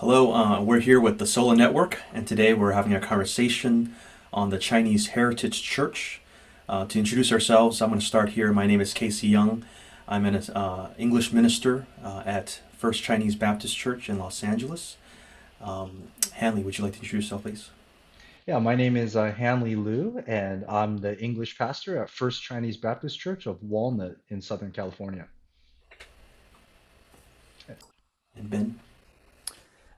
Hello, we're here with the SOLA Network, and today we're having a conversation on the Chinese Heritage Church. To introduce ourselves, I'm going to start here. My name is Casey Young. I'm an English minister at First Chinese Baptist Church in Los Angeles. Hanley, would you like to introduce yourself, please? Yeah, my name is Hanley Liu, and I'm the English pastor at First Chinese Baptist Church of Walnut in Southern California. And Ben?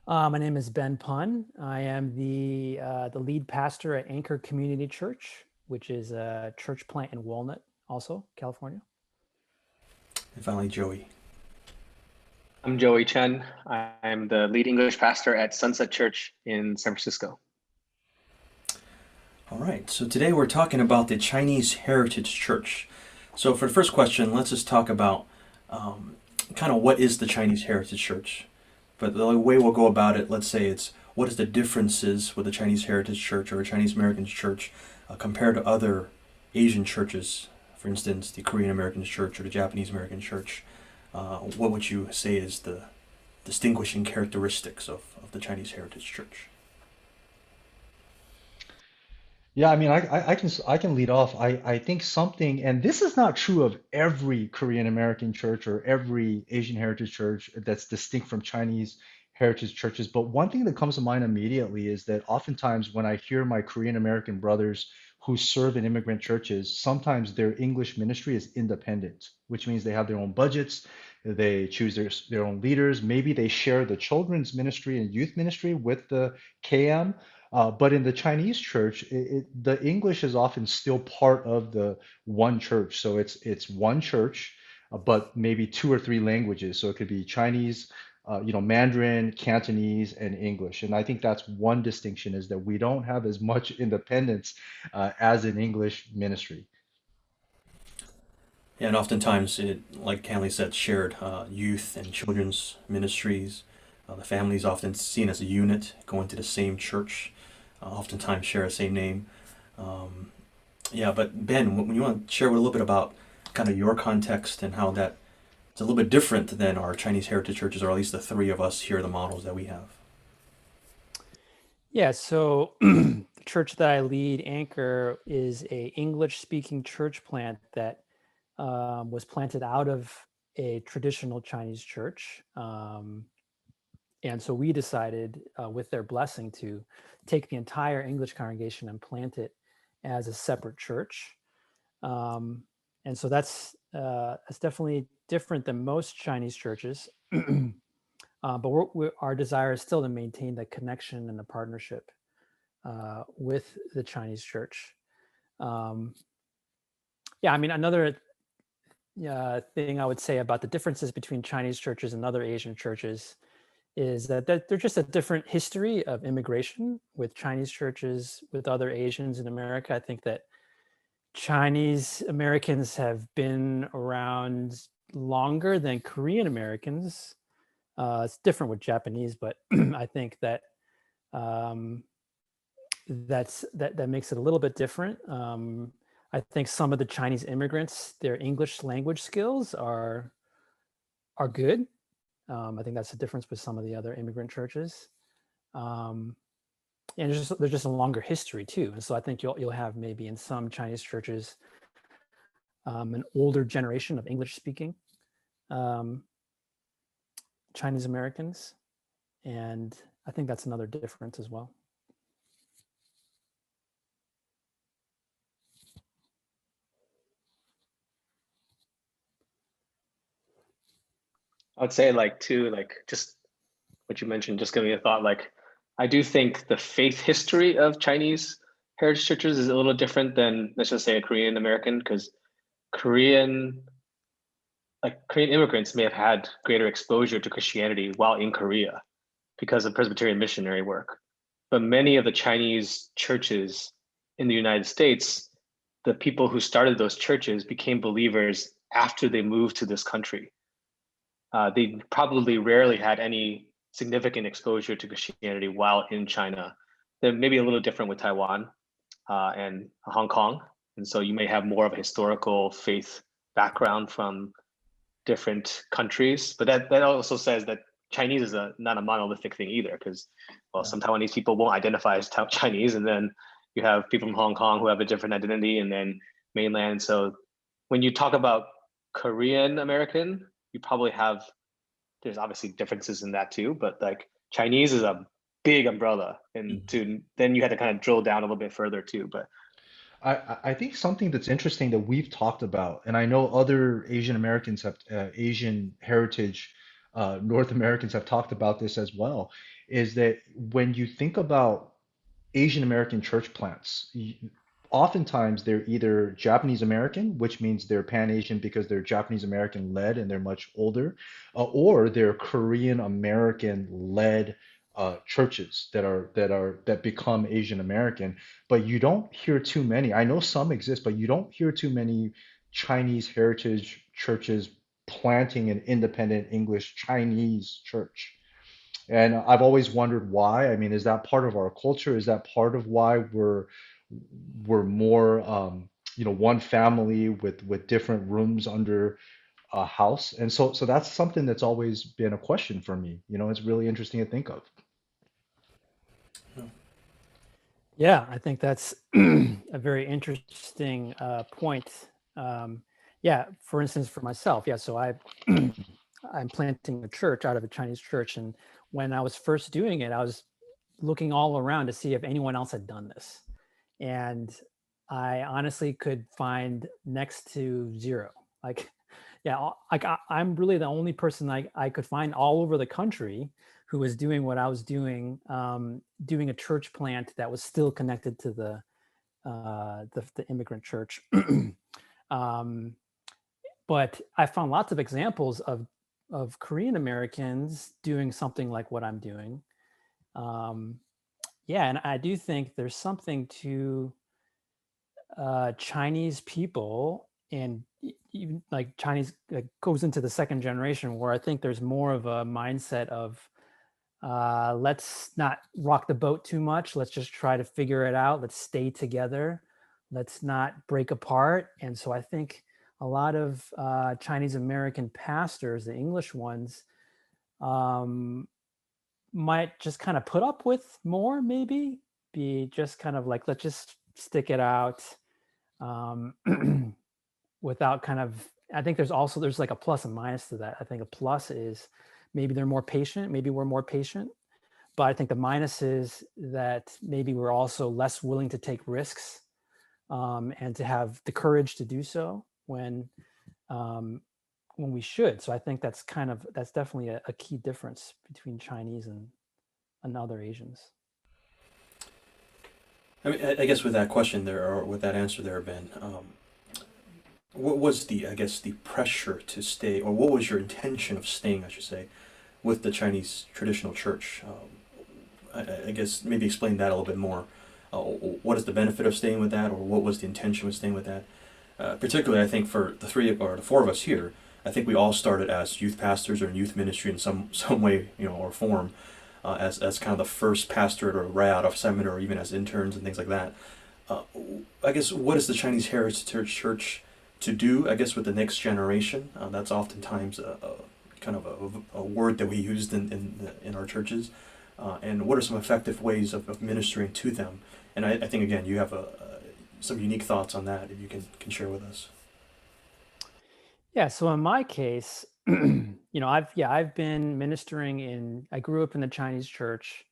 My name is Ben Pun. I am the lead pastor at Anchor Community Church, which is a church plant in Walnut, also California. And finally, Joey. I'm Joey Chen. I'm the lead English pastor at Sunset Church in San Francisco. All right, so today we're talking about the Chinese Heritage Church. So for the first question, let's just talk about kind of what is the Chinese Heritage Church. But the way we'll go about it, let's say it's what is the differences with the Chinese Heritage Church or a Chinese American Church compared to other Asian churches, for instance, the Korean American Church or the Japanese American Church. What would you say is the distinguishing characteristics of the Chinese Heritage Church? Yeah, I mean, I can lead off. I think something, and this is not true of every Korean American church or every Asian heritage church that's distinct from Chinese heritage churches. But one thing that comes to mind immediately is that oftentimes when I hear my Korean American brothers who serve in immigrant churches, sometimes their English ministry is independent, which means they have their own budgets, they choose their own leaders. Maybe they share the children's ministry and youth ministry with the KM. But in the Chinese church, the English is often still part of the one church. So it's one church, but maybe two or three languages. So it could be Chinese, Mandarin, Cantonese, and English. And I think that's one distinction is that we don't have as much independence as an English ministry. Yeah, and oftentimes, like Hanley said, shared youth and children's ministries. The family is often seen as a unit, going to the same church, oftentimes share the same name. Um, yeah, but Ben, when you want to share a little bit about kind of your context and how that it's a little bit different than our Chinese heritage churches, or at least the three of us here, the models that we have. Yeah, so the church that I lead, Anchor, is a English-speaking church plant that was planted out of a traditional Chinese church. And so we decided, with their blessing, to take the entire English congregation and plant it as a separate church. Um, and so that's definitely different than most Chinese churches. But our desire is still to maintain the connection and the partnership with the Chinese church. Um, yeah, I mean, another thing I would say about the differences between Chinese churches and other Asian churches is that they're just a different history of immigration with Chinese churches, with other Asians in America. I think that Chinese Americans have been around longer than Korean Americans. It's different with Japanese, but I think that um, that makes it a little bit different. I think some of the Chinese immigrants, their English language skills are good. I think that's the difference with some of the other immigrant churches. Um, and there's just a longer history too. And so I think you'll have maybe in some Chinese churches an older generation of English speaking um, Chinese Americans, and I think that's another difference as well. I would say like too, like just what you mentioned, just giving me a thought, like I do think the faith history of Chinese heritage churches is a little different than let's just say a Korean American, because Korean Korean immigrants may have had greater exposure to Christianity while in Korea because of Presbyterian missionary work. But many of the Chinese churches in the United States, the people who started those churches became believers after they moved to this country. They probably rarely had any significant exposure to Christianity while in China. They're maybe a little different with Taiwan and Hong Kong. And so you may have more of a historical faith background from different countries. But that also says that Chinese is not a monolithic thing either, because Yeah. some Taiwanese people won't identify as Chinese, and then you have people from Hong Kong who have a different identity, and then mainland. So when you talk about Korean American, you probably have, there's obviously differences in that too, but like Chinese is a big umbrella, and then you had to kind of drill down a little bit further too. But I think something that's interesting that we've talked about, and I know other Asian Americans have, Asian heritage North Americans have talked about this as well, is that when you think about Asian American church plants, oftentimes they're either Japanese American, which means they're Pan-Asian because they're Japanese American led and they're much older, or they're Korean American led churches that become Asian American. But you don't hear too many. I know some exist, but you don't hear too many Chinese heritage churches planting an independent English Chinese church. And I've always wondered why. I mean, is that part of our culture? Is that part of why we're more one family with different rooms under a house? And so that's something that's always been a question for me. It's really interesting to think of. Yeah, I think that's a very interesting point. Yeah, for instance, for myself, yeah, so I'm planting a church out of a Chinese church, and when I was first doing it, I was looking all around to see if anyone else had done this, and I honestly could find next to zero. Like, yeah, I'm really the only person I could find all over the country who was doing what I was doing, doing a church plant that was still connected to the immigrant church. But I found lots of examples of Korean Americans doing something like what I'm doing. Yeah, and I do think there's something to Chinese people, and even like Chinese goes into the second generation, where I think there's more of a mindset of let's not rock the boat too much. Let's just try to figure it out. Let's stay together. Let's not break apart. And so I think a lot of Chinese American pastors, the English ones, might just kind of put up with more, maybe be just kind of like, let's just stick it out, without kind of, I think there's like a plus and minus to that. I think a plus is maybe they're more patient, maybe we're more patient. But I think the minus is that maybe we're also less willing to take risks, and to have the courage to do so when we should. So I think that's definitely a key difference between Chinese and other Asians. I mean, I guess with that question there, or with that answer there, Ben, what was the pressure to stay, or what was your intention of staying, I should say, with the Chinese traditional church? I guess maybe explain that a little bit more. What is the benefit of staying with that, or what was the intention of staying with that? Particularly, I think for the four of us here, I think we all started as youth pastors or in youth ministry in some way, or form, as kind of the first pastorate, or right out of seminary, or even as interns and things like that. I guess what is the Chinese Heritage Church to do? I guess with the next generation, that's oftentimes a kind of a word that we used in our churches. And what are some effective ways of ministering to them? And I think again you have some unique thoughts on that if you can share with us. Yeah. So in my case, I've been ministering I grew up in the Chinese church.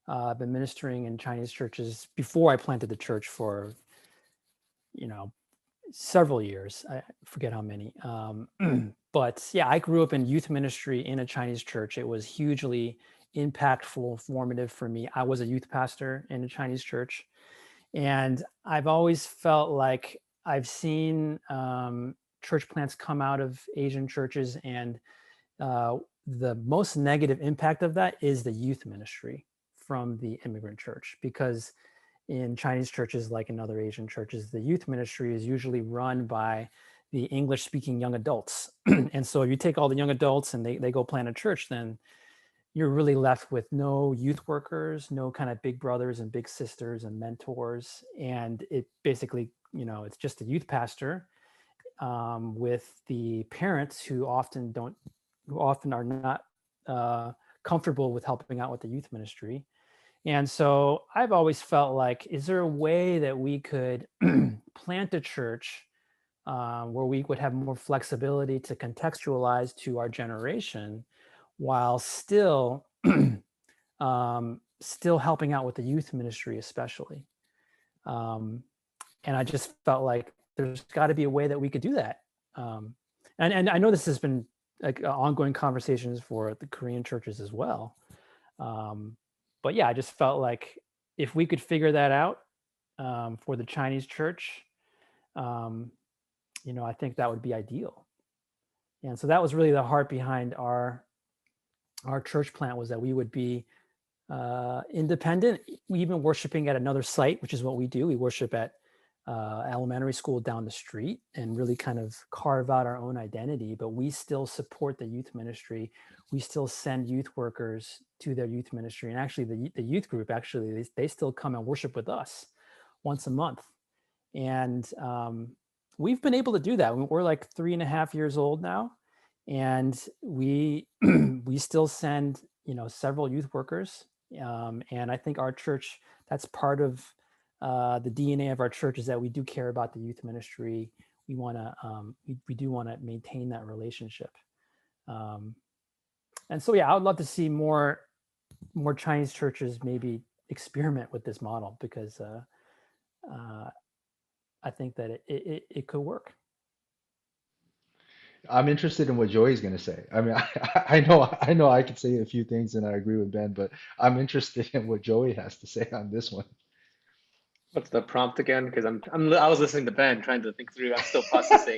I've been ministering in Chinese churches before I planted the church for, several years. I forget how many. But yeah, I grew up in youth ministry in a Chinese church. It was hugely impactful, formative for me. I was a youth pastor in a Chinese church. And I've always felt like I've seen church plants come out of Asian churches, and the most negative impact of that is the youth ministry from the immigrant church, because in Chinese churches, like in other Asian churches, the youth ministry is usually run by the English speaking young adults. And so if you take all the young adults and they go plant a church, then you're really left with no youth workers, no kind of big brothers and big sisters and mentors. And it basically, it's just a youth pastor, with the parents who often are not comfortable with helping out with the youth ministry. And so I've always felt like, is there a way that we could plant a church where we would have more flexibility to contextualize to our generation while still still helping out with the youth ministry, especially. And I just felt like there's got to be a way that we could do that. And I know this has been like ongoing conversations for the Korean churches as well. But yeah, I just felt like if we could figure that out for the Chinese church, I think that would be ideal. And so that was really the heart behind our church plant, was that we would be independent. We even worshiping at another site, which is what we do. We worship at elementary school down the street and really kind of carve out our own identity, but we still support the youth ministry. We still send youth workers to their youth ministry. And actually the youth group, actually, they still come and worship with us once a month. And we've been able to do that. We're like 3.5 years old now. And we still send, several youth workers. And I think our church, that's part of the DNA of our church, is that we do care about the youth ministry. We want to, we do want to maintain that relationship. And so, yeah, I would love to see more Chinese churches maybe experiment with this model, because I think that it could work. I'm interested in what Joey's going to say. I mean, I know I could say a few things and I agree with Ben, but I'm interested in what Joey has to say on this one. What's the prompt again? Because I was listening to Ben, trying to think through. I'm still processing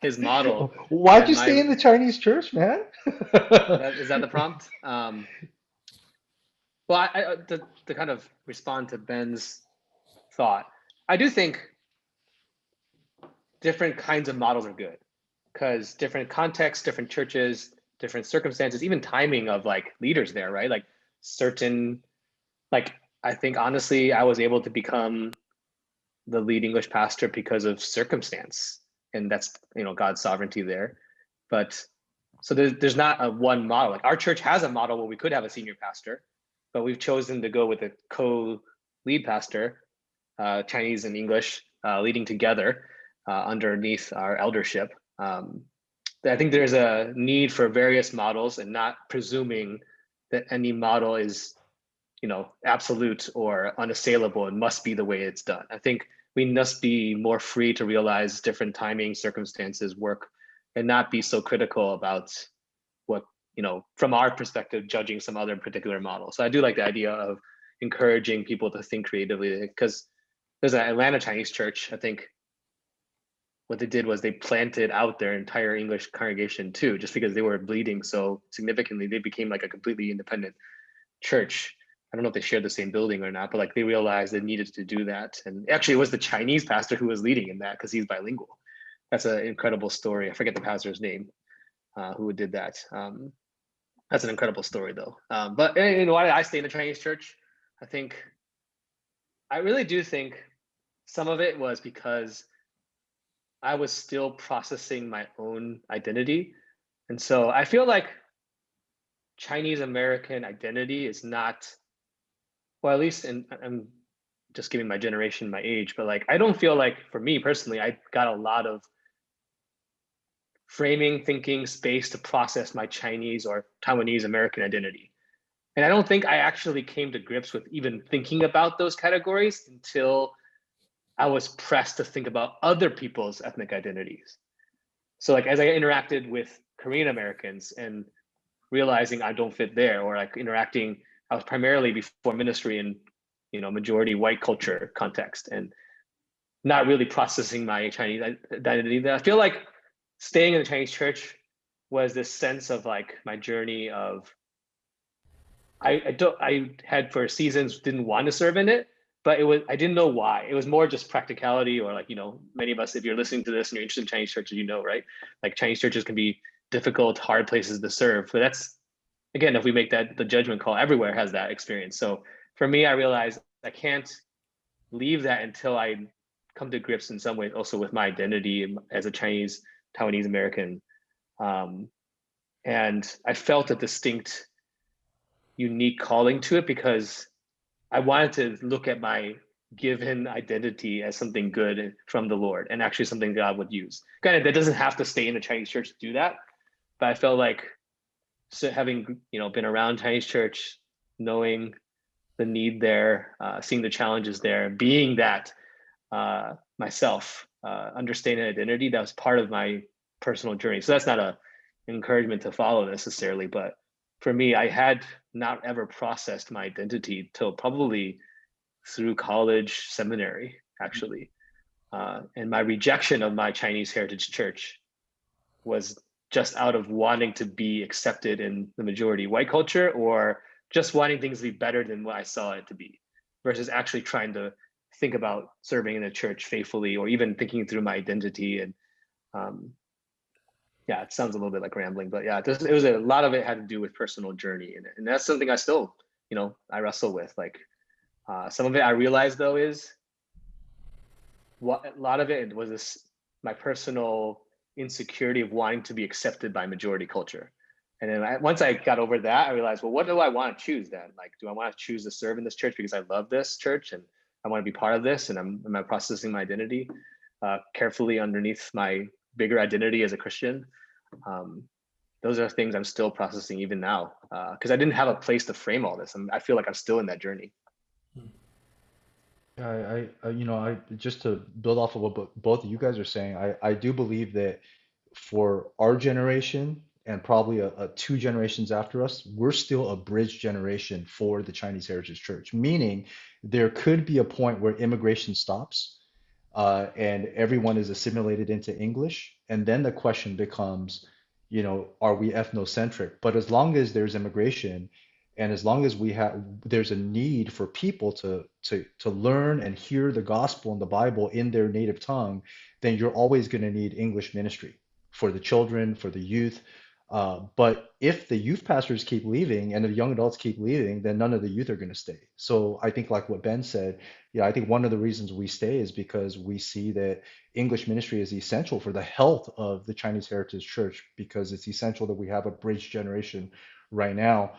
his model. Why'd you stay in the Chinese church, man? Is that the prompt? Well, to kind of respond to Ben's thought, I do think different kinds of models are good, because different contexts, different churches, different circumstances, even timing of like leaders there, right? Like certain, like, I think honestly, I was able to become the lead English pastor because of circumstance, and that's, God's sovereignty there. But so there's not a one model. Like our church has a model where we could have a senior pastor, but we've chosen to go with a co-lead pastor, Chinese and English, leading together underneath our eldership. I think there's a need for various models, and not presuming that any model is, absolute or unassailable and must be the way it's done. I think we must be more free to realize different timing, circumstances work, and not be so critical about what, from our perspective, judging some other particular model. So I do like the idea of encouraging people to think creatively, because there's an Atlanta Chinese church. I think what they did was they planted out their entire English congregation too, just because they were bleeding so significantly. They became like a completely independent church. I don't know if they shared the same building or not, but like they realized they needed to do that. And actually it was the Chinese pastor who was leading in that, because he's bilingual. That's an incredible story. I forget the pastor's name who did that. That's an incredible story though. But why did I stay in the Chinese church? I really do think some of it was because I was still processing my own identity. And so I feel like Chinese American identity is not, well, at least I'm just giving my generation my age, but like, I don't feel like, for me personally, I got a lot of framing, thinking space to process my Chinese or Taiwanese American identity. And I don't think I actually came to grips with even thinking about those categories until I was pressed to think about other people's ethnic identities. So like, as I interacted with Korean Americans and realizing I don't fit there, or like interacting, I was primarily before ministry in, majority white culture context, and not really processing my Chinese identity. I feel like staying in the Chinese church was this sense of like my journey of, I had for seasons didn't want to serve in it, but I didn't know why. It was more just practicality, or like, many of us, if you're listening to this and you're interested in Chinese churches, right? Like Chinese churches can be difficult, hard places to serve. But that's, again, if we make that the judgment call, everywhere has that experience. So for me, I realized I can't leave that until I come to grips in some way also with my identity as a Chinese Taiwanese American. And I felt a distinct unique calling to it because I wanted to look at my given identity as something good from the Lord and actually something God would use. Granted, that doesn't have to stay in the Chinese church to do that, but I felt like so having been around Chinese church, knowing the need there, seeing the challenges there, being that myself, understanding identity, that was part of my personal journey. So that's not a encouragement to follow necessarily, but for me, I had not ever processed my identity till probably through college seminary, actually. And my rejection of my Chinese heritage church was just out of wanting to be accepted in the majority white culture or just wanting things to be better than what I saw it to be versus actually trying to think about serving in the church faithfully or even thinking through my identity. And um, yeah, it sounds a little bit like rambling, but yeah, it was a lot of it had to do with personal journey. And that's something I still, I wrestle with. Like some of it I realized though is what a lot of it was this my personal insecurity of wanting to be accepted by majority culture. And then once I got over that, I realized, well, what do I want to choose then? Like, do I want to choose to serve in this church because I love this church and I want to be part of this and am I processing my identity carefully underneath my bigger identity as a Christian? Those are things I'm still processing even now because I didn't have a place to frame all this. I feel like I'm still in that journey. Yeah, I just to build off of what both of you guys are saying, I do believe that for our generation and probably a two generations after us, we're still a bridge generation for the Chinese Heritage Church, meaning there could be a point where immigration stops and everyone is assimilated into English. And then the question becomes, are we ethnocentric? But as long as there's immigration and as long as there's a need for people to learn and hear the gospel and the Bible in their native tongue, then you're always going to need English ministry for the children, for the youth. But if the youth pastors keep leaving and the young adults keep leaving, then none of the youth are going to stay. So I think, like what Ben said, yeah, I think one of the reasons we stay is because we see that English ministry is essential for the health of the Chinese Heritage Church, because it's essential that we have a bridge generation right now.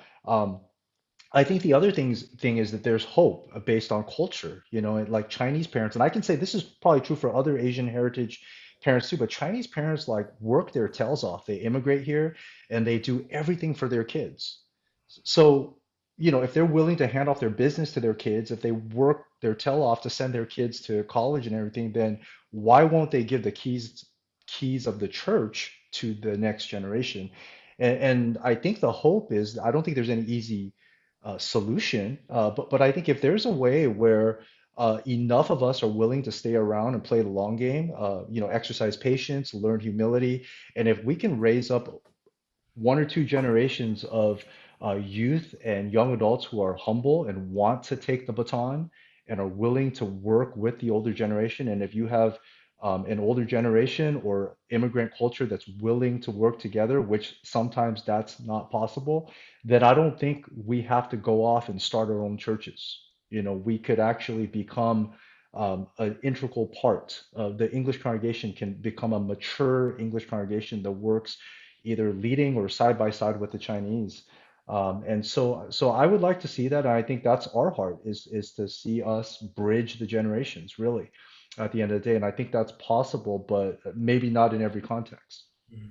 I think the other thing is that there's hope based on culture, like Chinese parents, and I can say this is probably true for other Asian heritage parents too, but Chinese parents like work their tails off. They immigrate here and they do everything for their kids. So, if they're willing to hand off their business to their kids, if they work their tail off to send their kids to college and everything, then why won't they give the keys of the church to the next generation? And I think the hope is, I don't think there's any easy solution. But I think if there's a way where enough of us are willing to stay around and play the long game, exercise patience, learn humility, and if we can raise up one or two generations of youth and young adults who are humble and want to take the baton and are willing to work with the older generation. And if you have an older generation or immigrant culture that's willing to work together, which sometimes that's not possible, then I don't think we have to go off and start our own churches. We could actually become an integral part of the English congregation, can become a mature English congregation that works either leading or side by side with the Chinese. And so I would like to see that. And I think that's our heart is to see us bridge the generations, really, at the end of the day. And I think that's possible, but maybe not in every context. Mm.